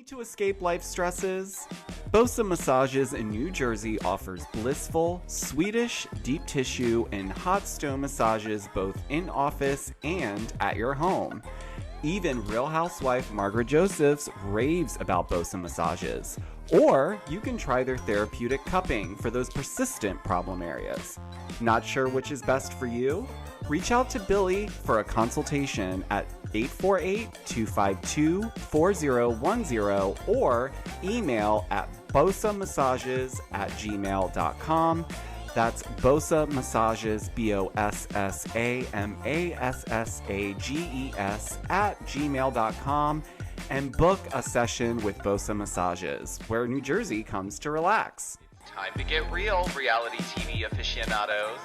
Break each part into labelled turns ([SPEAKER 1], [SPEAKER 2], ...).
[SPEAKER 1] to escape life stresses? Bosa Massages in New Jersey offers blissful, Swedish, deep tissue, and hot stone massages both in office and at your home. Even Real Housewife Margaret Josephs raves about Bosa Massages. Or you can try their therapeutic cupping for those persistent problem areas. Not sure which is best for you? Reach out to Billy for a consultation at 848-252-4010 or email at bosamassages@gmail.com. That's Bosa Massages, BOSSAMASSAGES @gmail.com, and book a session with Bosa Massages, where New Jersey comes to relax.
[SPEAKER 2] Time to get real, reality TV aficionados.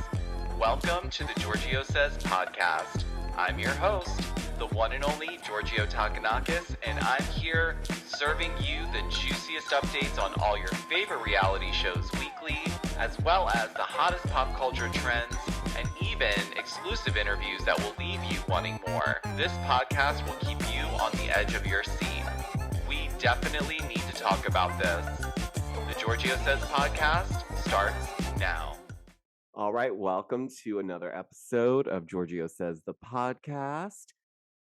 [SPEAKER 2] Welcome to the Georgio Says podcast. I'm your host, the one and only Georgio Takanakis, and I'm here serving you the juiciest updates on all your favorite reality shows weekly, as well as the hottest pop culture trends, and even exclusive interviews that will leave you wanting more. This podcast will keep you on the edge of your seat. We definitely need to talk about this. The Georgio Says podcast starts now.
[SPEAKER 1] All right, welcome to another episode of Georgio Says the podcast.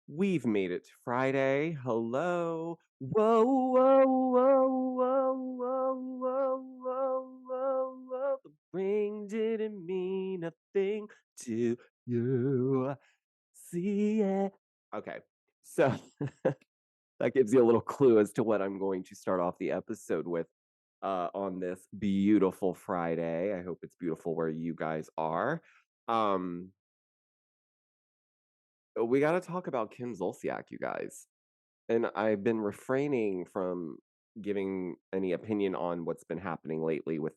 [SPEAKER 1] We've made it to Friday. Hello. Whoa, whoa, whoa, whoa, whoa, whoa, whoa, whoa, whoa. The ring didn't mean a thing to you. See it. Okay, so that gives you a little clue as to what I'm going to start off the episode with. On this beautiful Friday. I hope it's beautiful where you guys are. We got to talk about Kim Zolciak, you guys. And I've been refraining from giving any opinion on what's been happening lately with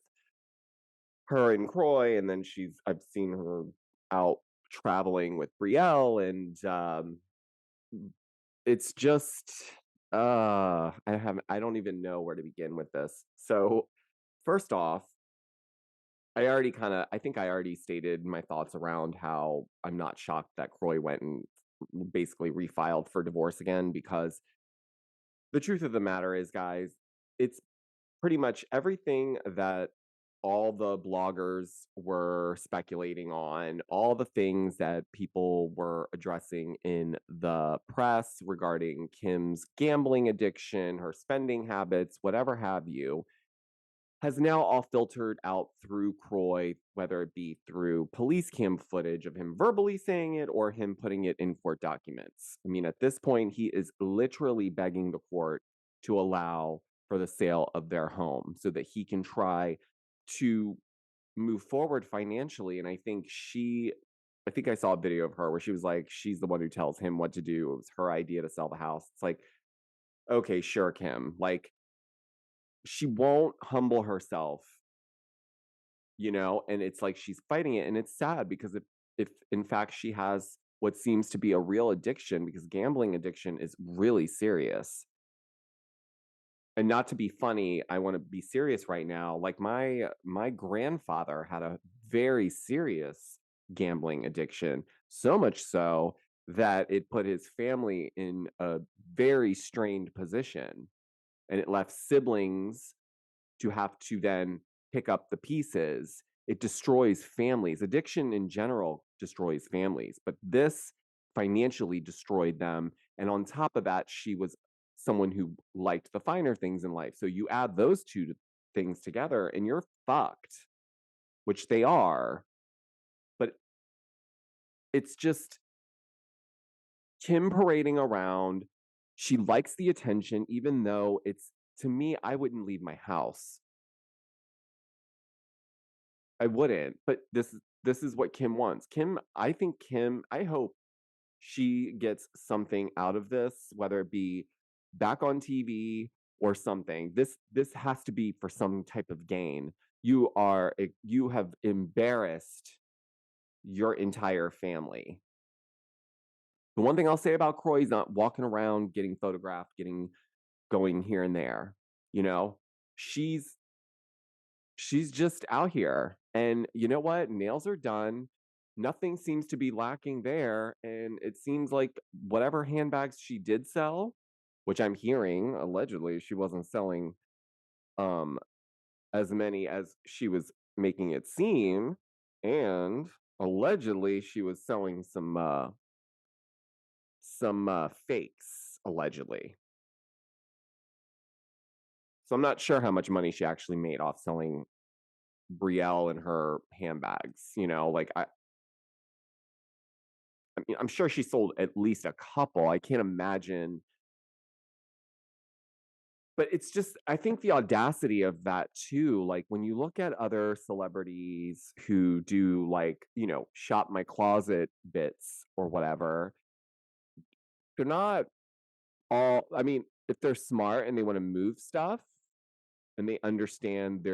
[SPEAKER 1] her and Croy. And then I've seen her out traveling with Brielle, and it's just I don't even know where to begin with this. So first off, I think I already stated my thoughts around how I'm not shocked that Croy went and basically refiled for divorce again, because the truth of the matter is, guys, it's pretty much everything that all the bloggers were speculating on, all the things that people were addressing in the press regarding Kim's gambling addiction, her spending habits, whatever have you, has now all filtered out through Croy, whether it be through police cam footage of him verbally saying it or him putting it in court documents. I mean, at this point, he is literally begging the court to allow for the sale of their home so that he can try to move forward financially. And I think I saw a video of her where she was like, she's the one who tells him what to do. It was her idea to sell the house. It's like, okay, sure, Kim. Like, she won't humble herself, and it's like she's fighting it. And it's sad because if in fact she has what seems to be a real addiction, because gambling addiction is really serious. And not to be funny, I want to be serious right now. Like my grandfather had a very serious gambling addiction, so much so that it put his family in a very strained position, and it left siblings to have to then pick up the pieces. It destroys families. Addiction in general destroys families, but this financially destroyed them. And on top of that, she was someone who liked the finer things in life. So you add those two things together and you're fucked, which they are. But it's just Kim parading around. She likes the attention, even though to me, I wouldn't leave my house. I wouldn't, but this is what Kim wants. I hope she gets something out of this, whether it be back on TV or something. This has to be for some type of gain. You have embarrassed your entire family. The one thing I'll say about Croy is not walking around getting photographed, going here and there. She's just out here, and you know what? Nails are done. Nothing seems to be lacking there, and it seems like whatever handbags she did sell, which I'm hearing allegedly she wasn't selling um as many as she was making it seem, and allegedly she was selling some fakes allegedly. So I'm not sure how much money she actually made off selling Brielle and her handbags. Like I mean, I'm sure she sold at least a couple. I can't imagine. But it's just, I think the audacity of that too. Like when you look at other celebrities who do like, shop my closet bits or whatever, they're not I mean, if they're smart and they want to move stuff and they understand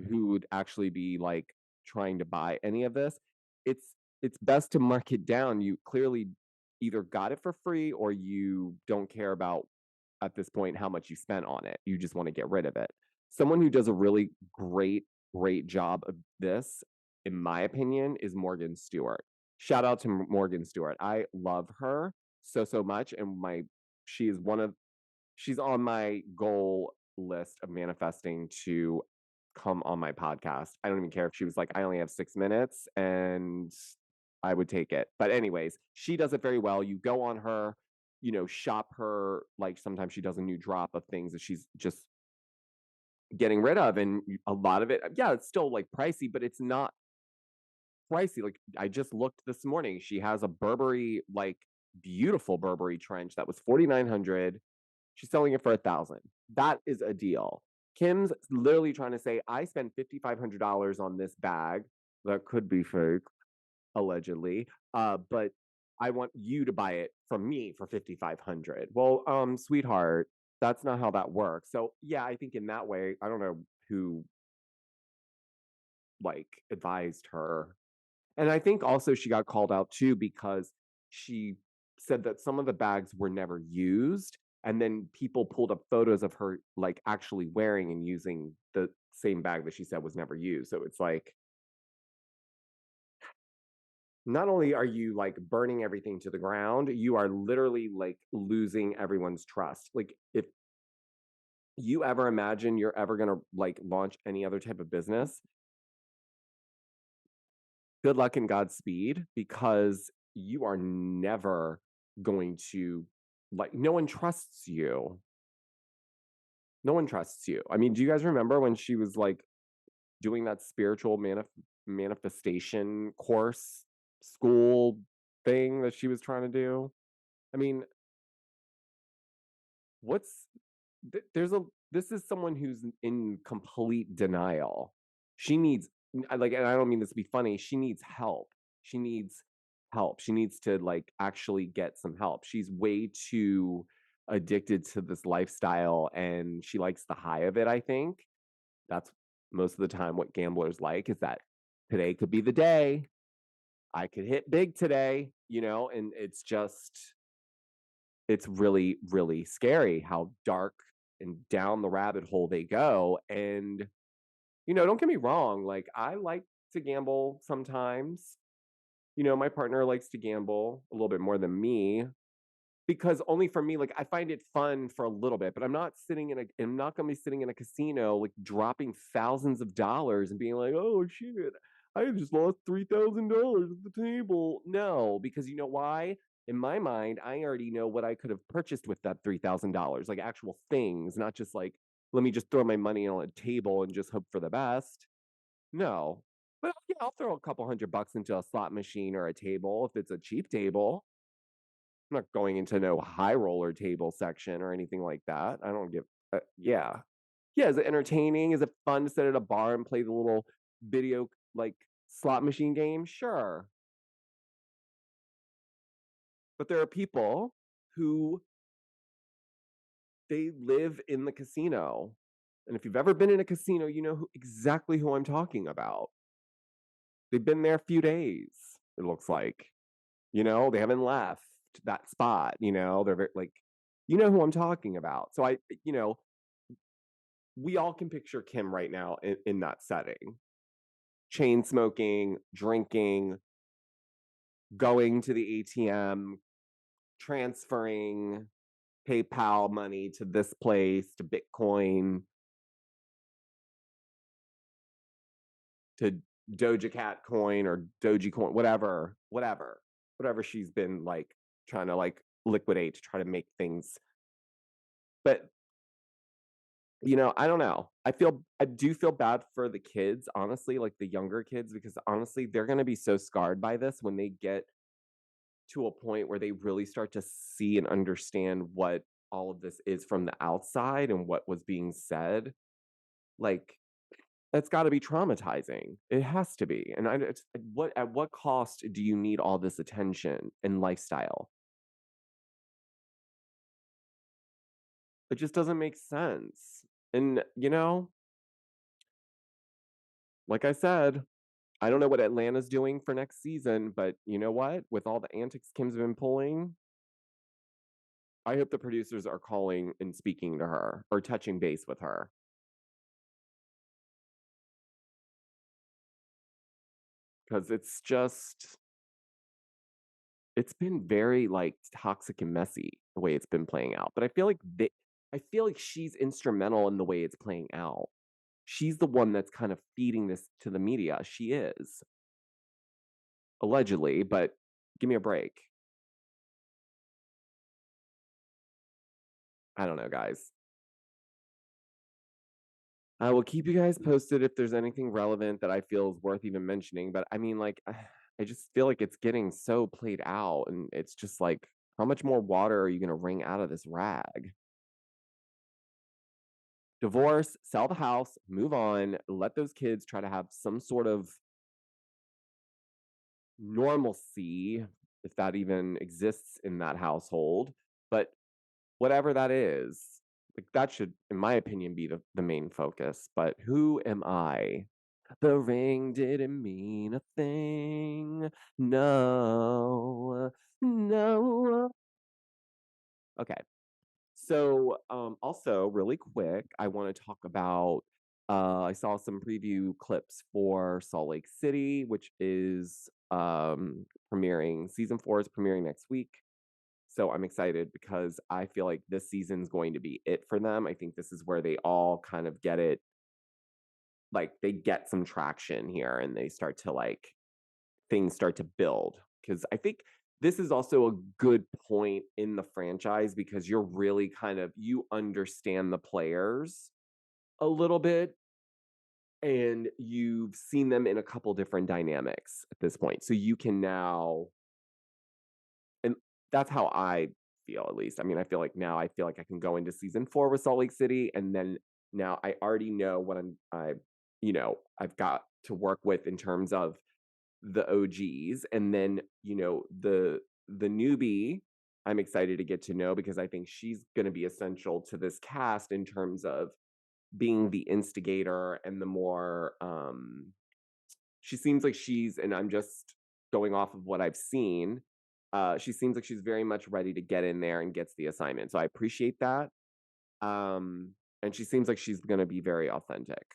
[SPEAKER 1] who would actually be like trying to buy any of this, it's best to mark it down. You clearly either got it for free or you don't care about at this point how much you spent on it. You just want to get rid of it. Someone who does a really great job of this, in my opinion, is Morgan Stewart. Shout out to Morgan Stewart. I love her so much, and she is she's on my goal list of manifesting to come on my podcast. I don't even care if she was like, I only have 6 minutes and I would take it. But, anyways, she does it very well. You go on her, shop her. Like sometimes she does a new drop of things that she's just getting rid of. And a lot of it, yeah, it's still like pricey, but it's not pricey. Like I just looked this morning. She has a Burberry, like beautiful Burberry trench that was 4,900. She's selling it for 1,000. That is a deal. Kim's literally trying to say, I spent $5,500 on this bag that could be fake, allegedly. But I want you to buy it from me for 5,500. Well, sweetheart, that's not how that works. So yeah, I think in that way, I don't know who like advised her. And I think also she got called out too because she said that some of the bags were never used. And then people pulled up photos of her like actually wearing and using the same bag that she said was never used. So it's like, not only are you like burning everything to the ground, you are literally like losing everyone's trust. Like if you ever imagine you're ever going to like launch any other type of business, good luck and Godspeed, because you are never going to like, no one trusts you. No one trusts you. I mean, do you guys remember when she was like doing that spiritual manifestation course school thing that she was trying to do? I mean, what's there's a this is someone who's in complete denial. She needs like, and I don't mean this to be funny, she needs help. She needs help. She needs to like actually get some help. She's way too addicted to this lifestyle and she likes the high of it, I think. That's most of the time what gamblers like, is that today could be the day. I could hit big today, and it's really, really scary how dark and down the rabbit hole they go. And, don't get me wrong, like I like to gamble sometimes. My partner likes to gamble a little bit more than me, because only for me, like I find it fun for a little bit, but I'm not gonna be sitting in a casino like dropping thousands of dollars and being like, oh shit, I just lost $3,000 at the table. No, because you know why? In my mind, I already know what I could have purchased with that $3,000, like actual things, not just like, let me just throw my money on a table and just hope for the best. No. But yeah, I'll throw a couple $100 into a slot machine or a table if it's a cheap table. I'm not going into no high roller table section or anything like that. I don't give. Yeah, yeah. Is it entertaining? Is it fun to sit at a bar and play the little video like slot machine game? Sure, but there are people who they live in the casino, and if you've ever been in a casino, you know exactly who I'm talking about. They've been there a few days. It looks like, they haven't left that spot. They're very, like, who I'm talking about. So we all can picture Kim right now in that setting. Chain smoking, drinking, going to the ATM, transferring, PayPal money to this place, to Bitcoin, to Doja Cat coin or Doji coin, whatever she's been like trying to like liquidate to try to make things. But I don't know. I do feel bad for the kids, honestly, like the younger kids, because honestly, they're going to be so scarred by this when they get to a point where they really start to see and understand what all of this is from the outside and what was being said. Like, that's got to be traumatizing. It has to be. And at what cost do you need all this attention and lifestyle? It just doesn't make sense. And like I said, I don't know what Atlanta's doing for next season, but you know what? With all the antics Kim's been pulling, I hope the producers are calling and speaking to her or touching base with her. Because it's been very like toxic and messy the way it's been playing out. But I feel like she's instrumental in the way it's playing out. She's the one that's kind of feeding this to the media. She is allegedly, but give me a break. I don't know, guys. I will keep you guys posted if there's anything relevant that I feel is worth even mentioning. But I mean, like, I just feel like it's getting so played out, and it's just like, how much more water are you going to wring out of this rag? Divorce, sell the house, move on, let those kids try to have some sort of normalcy, if that even exists in that household. But whatever that is, like that should, in my opinion, be the main focus. But who am I? The ring didn't mean a thing. No, no. Okay. So, also really quick, I want to talk about. I saw some preview clips for Salt Lake City, which is premiering. Season 4 is premiering next week. So I'm excited because I feel like this season's going to be it for them. I think this is where they all kind of get it, like they get some traction here and they start to like things start to build. Because I think this is also a good point in the franchise because you're really kind of you understand the players a little bit and you've seen them in a couple different dynamics at this point. So you can now and that's how I feel at least. I mean, I feel like now I feel like I can go into season 4 with Salt Lake City and then now I already know what I've got to work with in terms of the OGs and then, the newbie I'm excited to get to know because I think she's going to be essential to this cast in terms of being the instigator and the more she seems like and I'm just going off of what I've seen. She seems like she's very much ready to get in there and gets the assignment. So I appreciate that. And she seems like she's going to be very authentic.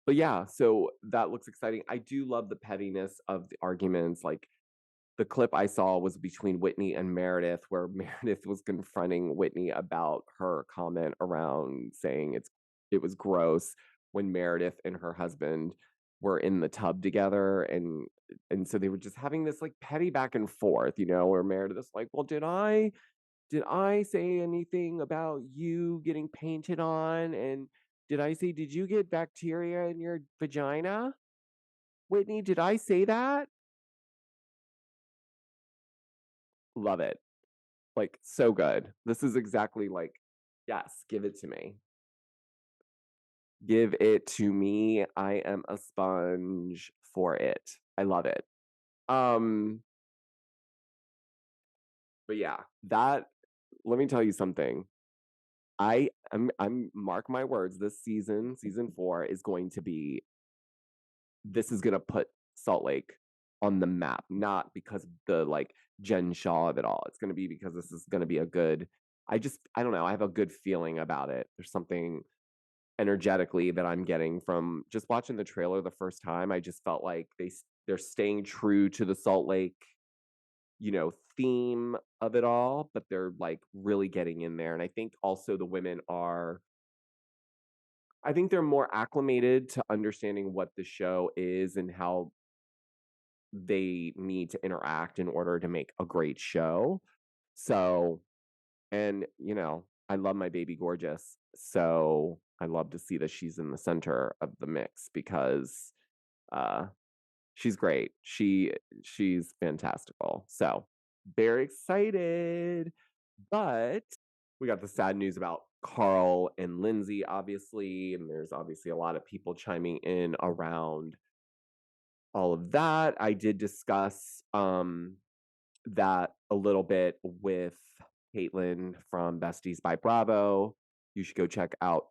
[SPEAKER 1] But yeah, so that looks exciting. I do love the pettiness of the arguments. Like the clip I saw was between Whitney and Meredith, where Meredith was confronting Whitney about her comment around saying it was gross when Meredith and her husband were in the tub together and so they were just having this like petty back and forth, where Meredith is like, well, did I say anything about you getting painted on? And did you get bacteria in your vagina? Whitney, did I say that? Love it. Like, so good. This is exactly like, yes, give it to me. Give it to me. I am a sponge for it. I love it. But yeah, let me tell you something. I'm mark my words, this season 4 is going to be this is gonna put Salt Lake on the map, not because of the like Jen Shaw of it all. It's gonna be because this is gonna be a good. I don't know. I have a good feeling about it. There's something energetically that I'm getting from just watching the trailer the first time. I just felt like they're staying true to the Salt Lake, theme of it all, but they're like really getting in there. And I think also the women are, I think they're more acclimated to understanding what the show is and how they need to interact in order to make a great show. So, and I love my baby gorgeous. So I love to see that she's in the center of the mix because uh she's great. She's fantastical. So very excited. But we got the sad news about Carl and Lindsay, obviously, and there's obviously a lot of people chiming in around all of that. I did discuss that a little bit with Caitlin from Besties by Bravo. You should go check out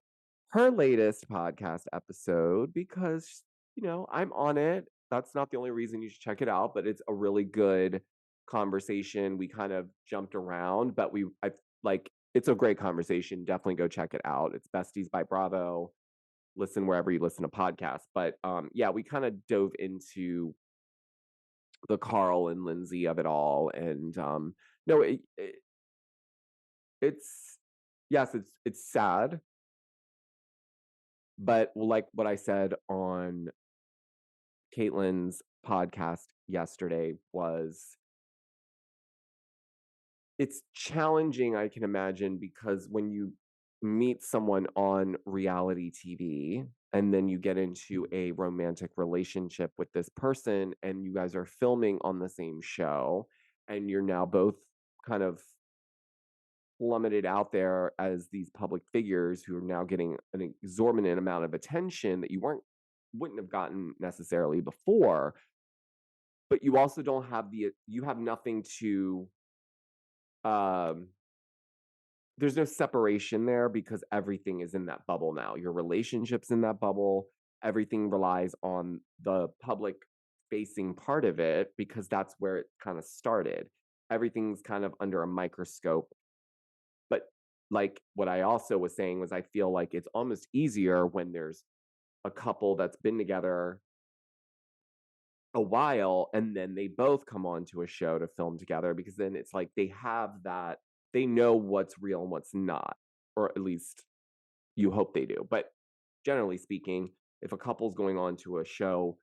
[SPEAKER 1] her latest podcast episode because, I'm on it. That's not the only reason you should check it out, but it's a really good conversation. We kind of jumped around, but it's a great conversation. Definitely go check it out. It's Besties by Bravo. Listen wherever you listen to podcasts. But yeah, we kind of dove into the Carl and Lindsay of it all. And no, it's yes, it's sad, but like what I said on Caitlin's podcast yesterday was it's challenging, I can imagine, because when you meet someone on reality TV and then you get into a romantic relationship with this person and you guys are filming on the same show and you're now both kind of plummeted out there as these public figures who are now getting an exorbitant amount of attention that wouldn't have gotten necessarily before, but you also don't have you have nothing to um there's no separation there because everything is in that bubble now. Your relationship's in that bubble. Everything relies on the public facing part of it because that's where it kind of started. Everything's kind of under a microscope. But like what I also was saying was I feel like it's almost easier when there's a couple that's been together a while and then they both come on to a show to film together because then it's like they know what's real and what's not, or at least you hope they do. But generally speaking, if a couple's going on to a show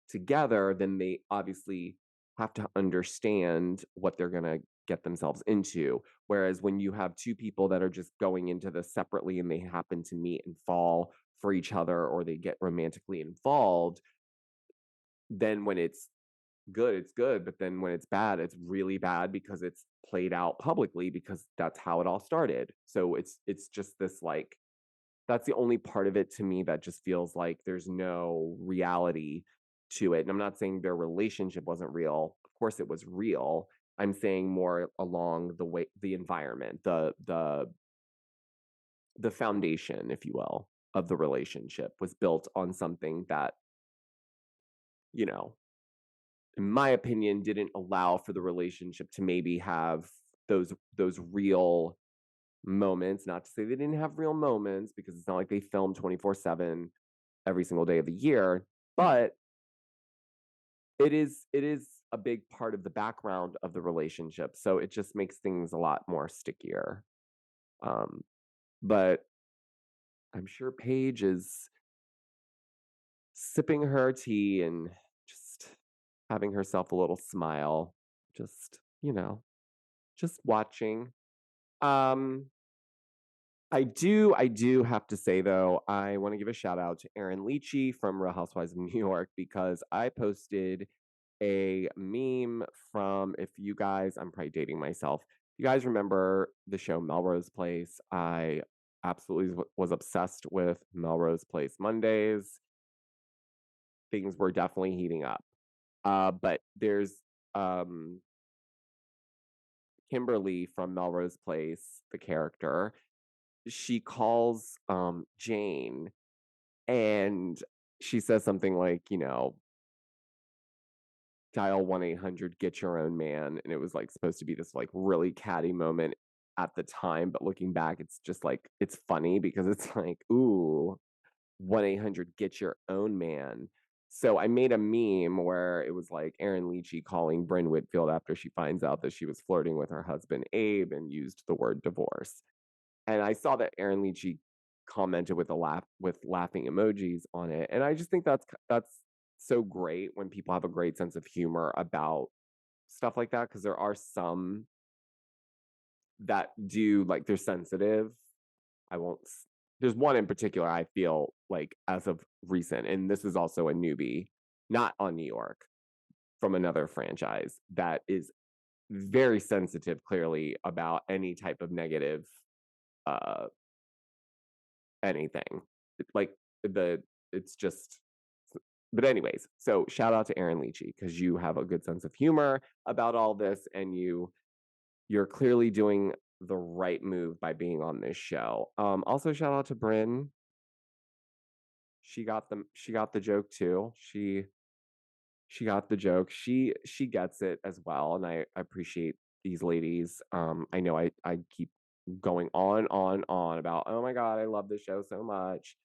[SPEAKER 1] together, then they obviously have to understand what they're going to get themselves into. Whereas when you have two people that are just going into this separately and they happen to meet and fall for each other or they get romantically involved, then when it's good, it's good. But then when it's bad, it's really bad because it's played out publicly because that's how it all started. So it's just this like that's the only part of it to me that just feels like there's no reality to it. And I'm not saying their relationship wasn't real. Of course it was real. I'm saying more along the way the environment, the foundation, if you will, of the relationship was built on something that, you know, in my opinion, didn't allow for the relationship to maybe have those real moments. Not to say they didn't have real moments, because it's not like they film 24/7 every single day of the year, but it is a big part of the background of the relationship. So it just makes things a lot more stickier. Um, but I'm sure Paige is sipping her tea and just having herself a little smile, just, just watching. Um, I do have to say though, I want to give a shout out to Erin Leachy from Real Housewives of New York because I posted a meme from if you guys, I'm probably dating myself. You guys remember the show Melrose Place? I absolutely was obsessed with Melrose Place Mondays. Things were definitely heating up. But there's um Kimberly from Melrose Place, the character, she calls Jane and she says something like, dial 1-800 get your own man, and it was like supposed to be this like really catty moment at the time, but looking back it's just like it's funny because it's like, ooh, 1-800 get your own man. So I made a meme where it was like Erin Leachy calling Bryn Whitfield after she finds out that she was flirting with her husband Abe and used the word divorce. And I saw that Erin Leachy commented with a laugh with laughing emojis on it, and I just think that's so great when people have a great sense of humor about stuff like that, because there are some that do, like, they're sensitive. I won't. There's one in particular I feel like as of recent, and this is also a newbie, not on New York, from another franchise that is very sensitive, clearly, about any type of negative uh anything. Like the it's just but anyways, so shout out to Erin Leachy because you have a good sense of humor about all this, and you're clearly doing the right move by being on this show. Also shout out to Bryn. She got the joke too. She got the joke. She gets it as well, and I appreciate these ladies. I know I keep going on about, oh my god, I love this show so much.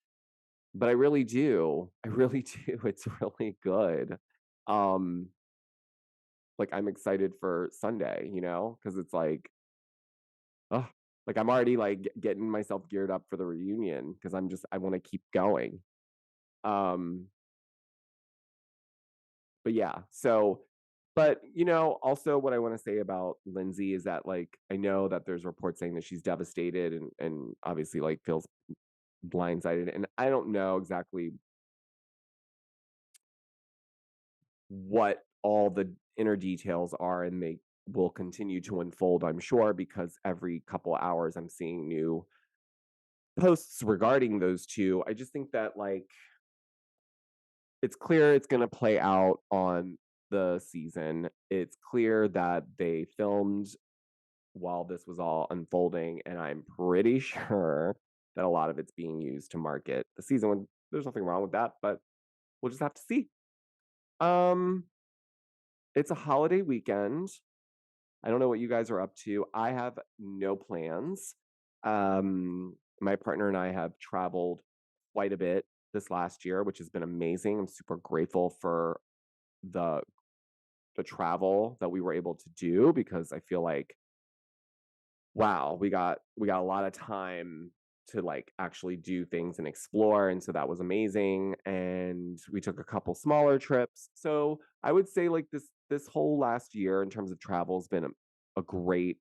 [SPEAKER 1] But I really do. I really do. It's really good. Um, like I'm excited for Sunday, because it's like, oh, like I'm already like getting myself geared up for the reunion because I want to keep going. Um, but yeah, so but also what I want to say about Lindsay is that like I know that there's reports saying that she's devastated and obviously like feels blindsided. And I don't know exactly what all the inner details are, and they will continue to unfold, I'm sure, because every couple hours I'm seeing new posts regarding those two. I just think that like it's clear it's going to play out on the season. It's clear that they filmed while this was all unfolding, and I'm pretty sure that a lot of it's being used to market the season. When there's nothing wrong with that, but we'll just have to see. um it's a holiday weekend. I don't know what you guys are up to. I have no plans. My partner and I have traveled quite a bit this last year, which has been amazing. I'm super grateful for the the travel that we were able to do because I feel like wow, we got a lot of time to like actually do things and explore, and so that was amazing. And we took a couple smaller trips. So I would say like this whole last year in terms of travel has been a great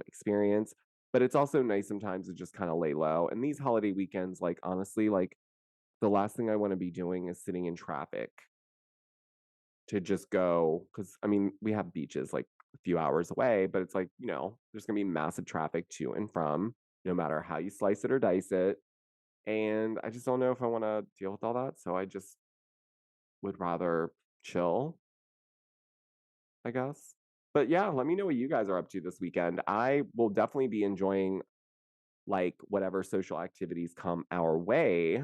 [SPEAKER 1] experience. But it's also nice sometimes to just kind of lay low. And these holiday weekends, like honestly, like the last thing I want to be doing is sitting in traffic to just go, because I mean we have beaches like a few hours away, but it's like there's gonna be massive traffic to and from, no matter how you slice it or dice it. And I just don't know if I want to deal with all that, so I just would rather chill, I guess. But yeah, let me know what you guys are up to this weekend. I will definitely be enjoying like whatever social activities come our way.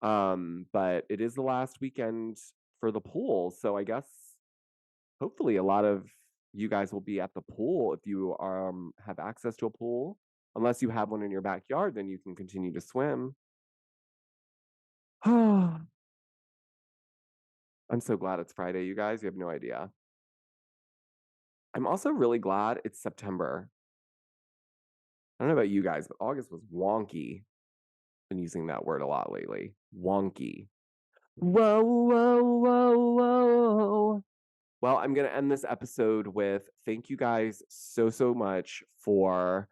[SPEAKER 1] But it is the last weekend for the pool, so I guess hopefully a lot of you guys will be at the pool if you have access to a pool. Unless you have one in your backyard, then you can continue to swim. I'm so glad it's Friday, you guys. You have no idea. I'm also really glad it's September. I don't know about you guys, but August was wonky. Been using that word a lot lately. Wonky. Whoa, whoa, whoa, whoa. Well, I'm going to end this episode with thank you guys so much for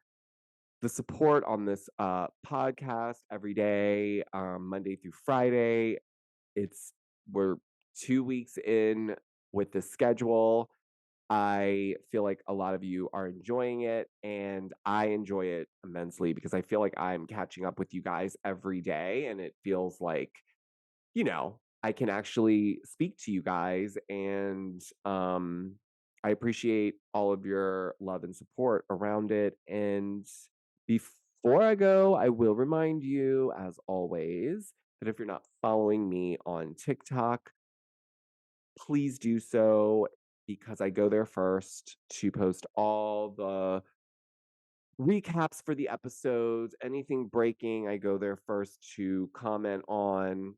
[SPEAKER 1] the support on this podcast every day, Monday through Friday. We're 2 weeks in with the schedule. I feel like a lot of you are enjoying it, and I enjoy it immensely because I feel like I'm catching up with you guys every day, and it feels like I can actually speak to you guys. And I appreciate all of your love and support around it. And before I go, I will remind you, as always, that if you're not following me on TikTok, please do so because I go there first to post all the recaps for the episodes, anything breaking, I go there first to comment on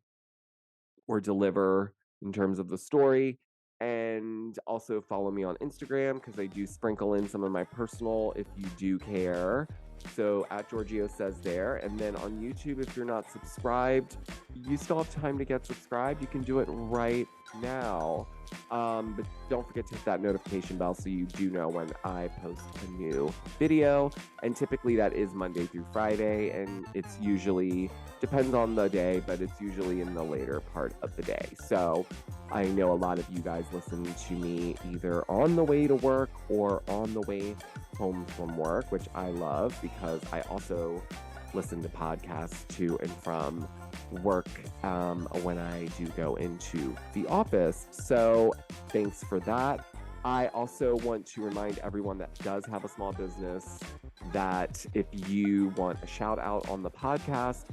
[SPEAKER 1] or deliver in terms of the story. And also follow me on Instagram because I do sprinkle in some of my personal if you do care. So at Georgio Says there. And then on YouTube, if you're not subscribed, you still have time to get subscribed. You can do it right now. But don't forget to hit that notification bell so you do know when I post a new video. And typically that is Monday through Friday. And it's usually, depends on the day, but it's usually in the later part of the day. So I know a lot of you guys listen to me either on the way to work or on the way home from work, which I love because I also listen to podcasts to and from work when I do go into the office. So thanks for that. I also want to remind everyone that does have a small business that if you want a shout out on the podcast,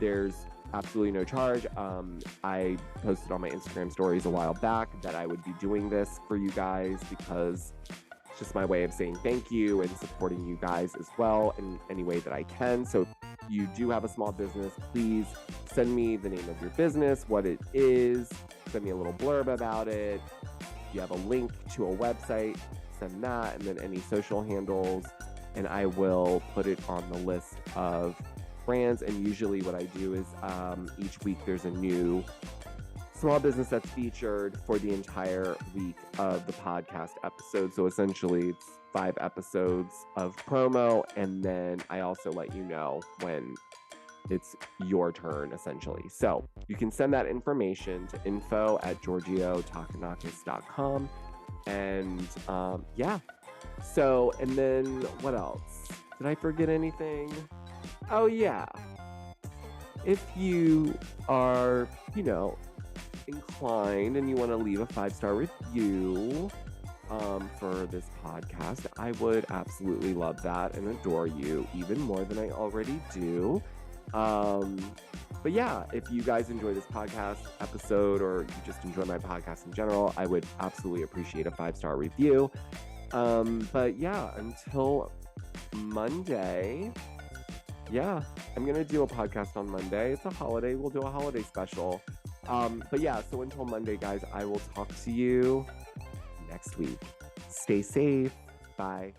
[SPEAKER 1] there's absolutely no charge. I posted on my Instagram stories a while back that I would be doing this for you guys because it's just my way of saying thank you and supporting you guys as well in any way that I can. So if you do have a small business, please send me the name of your business, what it is, send me a little blurb about it. If you have a link to a website, send that, and then any social handles, and I will put it on the list of brands. And usually what I do is each week there's a new small business that's featured for the entire week of the podcast episode. So essentially it's 5 episodes of promo, and then I also let you know when it's your turn, essentially. So you can send that information to info@georgiotakanakis.com. And yeah. So, and then what else? Did I forget anything? Oh yeah. If you are, inclined and you want to leave a 5-star review for this podcast, I would absolutely love that and adore you even more than I already do. But yeah, if you guys enjoy this podcast episode or you just enjoy my podcast in general, I would absolutely appreciate a 5-star review. But yeah, until Monday, yeah, I'm going to do a podcast on Monday. It's a holiday. We'll do a holiday special. But yeah, so until Monday, guys, I will talk to you next week. Stay safe. Bye.